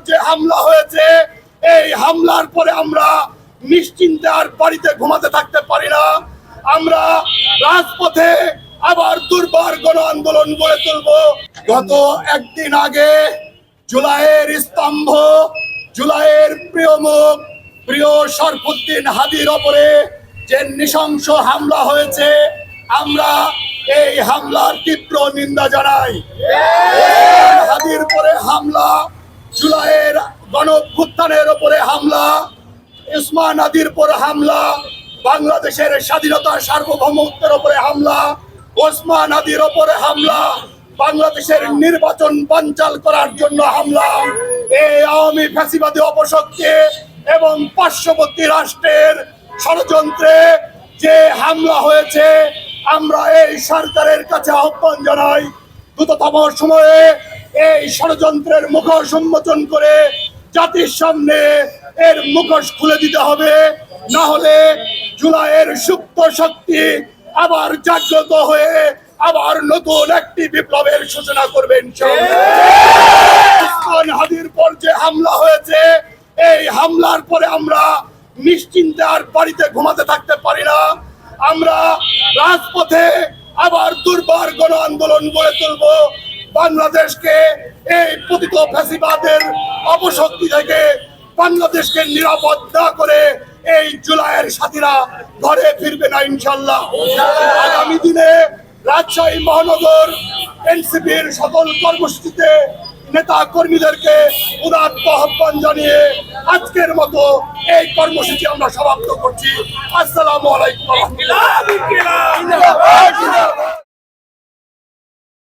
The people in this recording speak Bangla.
যে হামলা হয়েছে, এই হামলার পরে আমরা নিশ্চিন্তে আর বাড়িতে ঘুমাতে থাকতে পারি না। আমরা রাজপথে আবার দুর্বার গণ আন্দোলন গড়ে তুলব। গত একদিন আগে জুলাইয়ের স্তম্ভ, জুলাইয়ের প্রিয় মুখ, প্রিয় শরফুদ্দিন হাদির ওপরে যে নৃশংস হামলা হয়েছে, আমরা এই হামলার তীব্র নিন্দা জানাই। হাদির পরে হামলা, জুলাইয়ের গণঅভ্যুত্থানের ওপরে হামলা, উসমান হাদির পরে হামলা, বাংলাদেশের স্বাধীনতা সার্বভৌমত্বের ওপরে হামলা, ওসমান হাদির ওপরে হামলা, বাংলাদেশের নির্বাচন বানচাল করার জন্য হামলা, এই আওয়ামী ফ্যাসিবাদী অপশক্তি এবং পার্শ্ববর্তী রাষ্ট্রের ষড়যন্ত্রে যে হামলা হয়েছে, আমরা এই সরকারের কাছে আহ্বান জানাই দ্রুততম সময়ে এই ষড়যন্ত্রের মুখোশ উন্মোচন করে জাতির সামনে এর মুখোশ খুলে দিতে হবে। না হলে জুলাইয়ের সুপ্ত শক্তি আবার জাগ্রত হয়ে আবার নতুন একটি বিপ্লবের সূচনা করবেন। উসমান হাদির পর যে হামলা হয়েছে, এই হামলার পরে আমরা নিশ্চিন্তে আর বাড়িতে ঘুমাতে থাকতে পারি না। আমরা রাজপথে আবার দুর্বার গণ আন্দোলন গড়ে তুলব। বাংলাদেশকে এই পতিত ফ্যাসিবাদের অপশক্তি থেকে বাংলাদেশকে নিরাপদ না করে এই জুলাইয়ের সাথীরা ঘরে ফিরবে না ইনশাল্লাহ। আগামী দিনে রাজশাহী মহানগর এনসিপির সকল কর্মসূচিতে নেতা কর্মীদেরকে উদাত্ত আহ্বান জানিয়ে আজকের মতো এই কর্মসূচি আমরা সমাপ্ত করছি। আসসালামু আলাইকুম।